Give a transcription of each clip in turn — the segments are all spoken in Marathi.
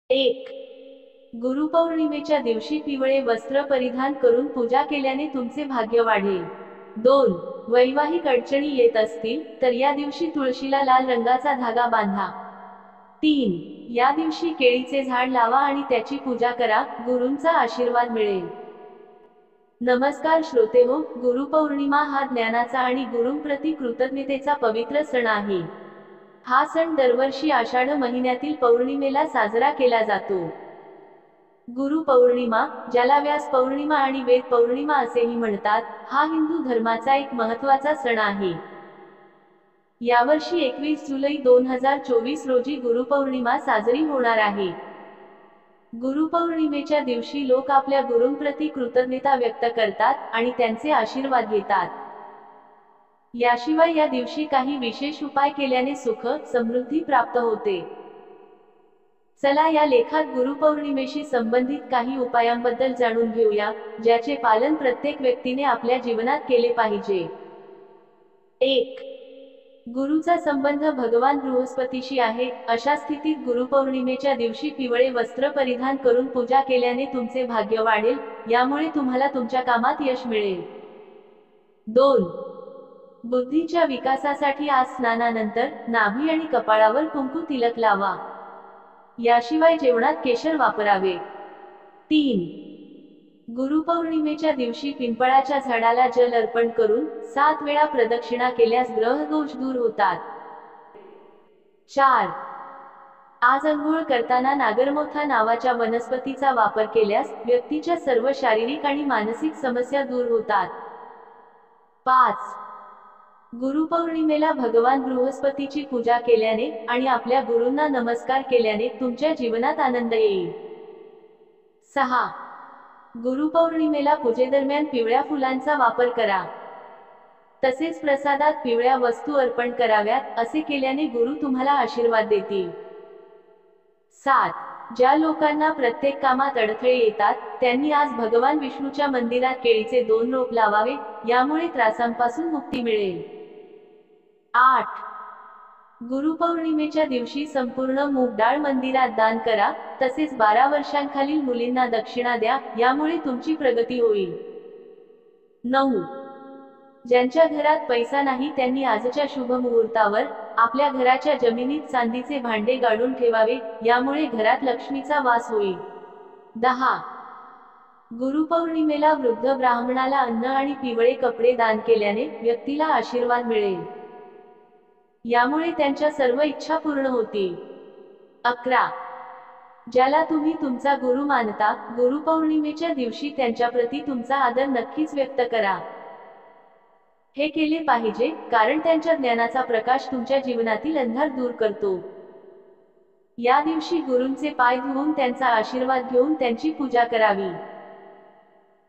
1. गुरुपौर्णिमेच्या दिवशी पिवळे वस्त्र परिधान करून पूजा केल्याने तुमचे भाग्य वाढेल. 2. वैवाहिक अडचणी येत असतील तर या दिवशी तुळशीला लाल रंगाचा धागा बांधा. 3. या दिवशी केळीचे झाड लावा आणि त्याची पूजा करा, गुरूंचा आशीर्वाद मिळेल. नमस्कार श्रोतेहो, गुरुपौर्णिमा हा ज्ञानाचा आणि गुरूंप्रती कृतज्ञतेचा पवित्र सण आहे. हा सण दरवर्षी आषाढ महिन्यातील पौर्णिमेला साजरा केला जातो. गुरु पौर्णिमा, ज्याला व्यास पौर्णिमा आणि वेद पौर्णिमा असेही म्हणतात, हा हिंदू धर्माचा एक महत्त्वाचा सण आहे. यावर्षी 21 जुलै 2024 रोजी गुरुपौर्णिमा साजरी होणार आहे. गुरुपौर्णिमेच्या दिवशी लोक आपल्या गुरूंप्रती कृतज्ञता व्यक्त करतात आणि त्यांचे आशीर्वाद घेतात. याशिवाय या दिवशी काही विशेष उपाय केल्याने सुख, समृद्धी प्राप्त होते. चला या लेखात गुरुपौर्णिमेशी संबंधित काही उपायांबद्दल जाणून घेऊया, ज्याचे पालन प्रत्येक व्यक्तीने आपल्या जीवनात केले पाहिजे. 1. गुरुचा संबंध भगवान बृहस्पतीशी आहे. अशा स्थितीत गुरुपौर्णिमेच्या दिवशी पिवळे वस्त्र परिधान करून पूजा केल्याने तुमचे भाग्य वाढेल, यामुळे तुम्हाला तुमच्या कामात यश मिळेल. 2. बुद्धीच्या विकासासाठी आज स्नानानंतर नाभी आणि कपाळावर कुंकू तिलक लावा. याशिवाय जेवणात केशर वापरावे. 3. गुरुपौर्णिमेच्या दिवशी पिंपळाच्या झाडाला जल अर्पण करून 7 वेळा प्रदक्षिणा केल्यास ग्रह दोष दूर होतात. 4. आज अंघोळ करताना नागरमोथा नावाच्या वनस्पतीचा वापर केल्यास व्यक्तीच्या सर्व शारीरिक आणि मानसिक समस्या दूर होतात. 5. गुरुपौर्णिमेला भगवान बृहस्पतीची पूजा केल्याने आणि आपल्या गुरूंना नमस्कार केल्याने तुमच्या जीवनात आनंद येईल. 6. गुरुपौर्णिमेला पूजेदरम्यान पिवळ्या फुलांचा वापर करा. तसेच प्रसादात पिवळ्या वस्तू अर्पण कराव्यात. असे केल्याने गुरु तुम्हाला आशीर्वाद देतील. 7. ज्या लोकांना प्रत्येक कामात अडथळे येतात, त्यांनी आज भगवान विष्णूच्या मंदिरात केळीचे 2 रोप लावावे, यामुळे त्रासांपासून मुक्ती मिळेल. 8. गुरुपौर्णिमेच्या दिवशी संपूर्ण मूग डाळ मंदिरात दान करा. तसेच 12 वर्षांखालील मुलींना दक्षिणा द्या, यामुळे तुमची प्रगती होईल. 9. ज्यांच्या घरात पैसा नाही त्यांनी आजच्या शुभ मुहूर्तावर आपल्या घराच्या जमिनीत चांदीचे भांडे गाडून ठेवावे, यामुळे घरात लक्ष्मीचा वास होईल. 10. गुरुपौर्णिमेला वृद्ध ब्राह्मणाला अन्न आणि पिवळे कपडे दान केल्याने व्यक्तीला आशीर्वाद मिळेल. यामुळे त्यांच्या सर्व इच्छा पूर्ण होतील. 11. ज्याला तुम्ही तुमचा गुरु मानता, गुरुपौर्णिमेच्या दिवशी त्यांच्याप्रती तुमचा आदर नक्कीच व्यक्त करा. हे केले पाहिजे, कारण त्यांच्या ज्ञानाचा प्रकाश तुमच्या जीवनातील अंधार दूर करतो. या दिवशी गुरूंचे पाय धुवून त्यांचा आशीर्वाद घेऊन त्यांची पूजा करावी.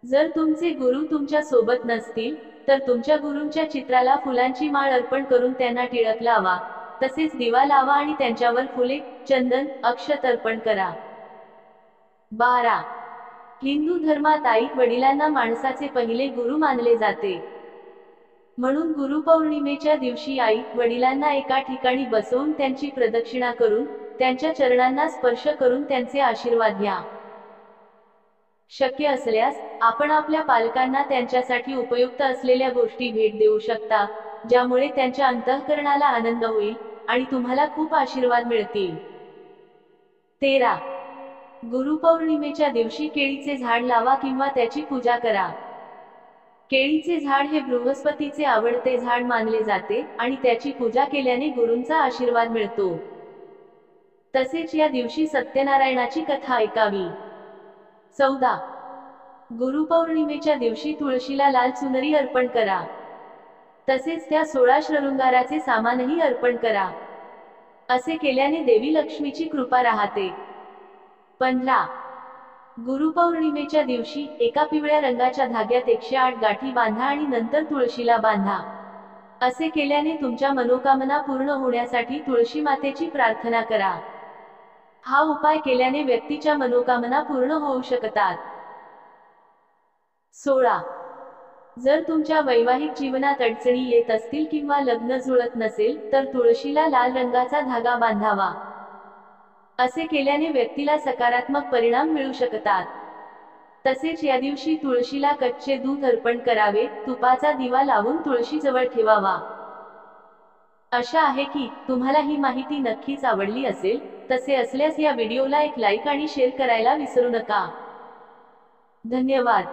जर तुमचे गुरु तुमच्या सोबत नसतील, तर तुमच्या गुरूंच्या चित्राला फुलांची माळ अर्पण करून त्यांना टिळक लावा. तसेच दिवा लावा आणि त्यांच्यावर फुले, चंदन, अक्षत अर्पण करा. 12. हिंदू धर्मात आई वडिलांना माणसाचे पहिले गुरु मानले जाते. म्हणून गुरुपौर्णिमेच्या दिवशी आई वडिलांना एका ठिकाणी बसवून त्यांची प्रदक्षिणा करून त्यांच्या चरणांना स्पर्श करून त्यांचे आशीर्वाद घ्या. शक्य असल्यास आपण आपल्या पालकांना त्यांच्यासाठी उपयुक्त असलेल्या गोष्टी भेट देऊ शकता, ज्यामुळे त्यांच्या अंतःकरणाला आनंद होईल आणि तुम्हाला खूप आशीर्वाद मिळतील. 13. गुरुपौर्णिमेच्या दिवशी केळीचे झाड लावा किंवा त्याची पूजा करा. केळीचे झाड हे बृहस्पतीचे आवडते झाड मानले जाते आणि त्याची पूजा केल्याने गुरूंचा आशीर्वाद मिळतो. तसेच या दिवशी सत्यनारायणाची कथा ऐकावी. 14. गुरुपौर्णिमेच्या दिवशी तुळशीला लाल चुनरी अर्पण करा. तसेच त्या 16 शृंगाराचे सामानही अर्पण करा. असे केल्याने देवी लक्ष्मीची कृपा राहते. 15. गुरुपौर्णिमेच्या दिवशी एका पिवळ्या रंगाच्या धाग्यात 108 गाठी बांधा आणि नंतर तुळशीला बांधा. असे केल्याने तुमच्या मनोकामना पूर्ण होण्यासाठी तुळशी मातेची प्रार्थना करा. हा उपाय केल्याने व्यक्तीच्या मनोकामना पूर्ण होऊ शकतात. 16. जर तुमच्या वैवाहिक जीवनात अडचणी येत असतील किंवा लग्न जुळत नसेल, तर तुळशीला लाल रंगाचा धागा बांधावा. असे केल्याने व्यक्तीला सकारात्मक परिणाम मिळू शकतात। तसेच या दिवशी तुळशीला कच्चे दूध अर्पण करावे, तुपाचा दिवा लावून तुळशीजवळ ठेवावा। आशा आहे की तुम्हाला ही माहिती नक्कीच आवडली असेल। तसे असल्यास या व्हिडिओला एक लाईक आणि शेअर करायला विसरू नका। धन्यवाद।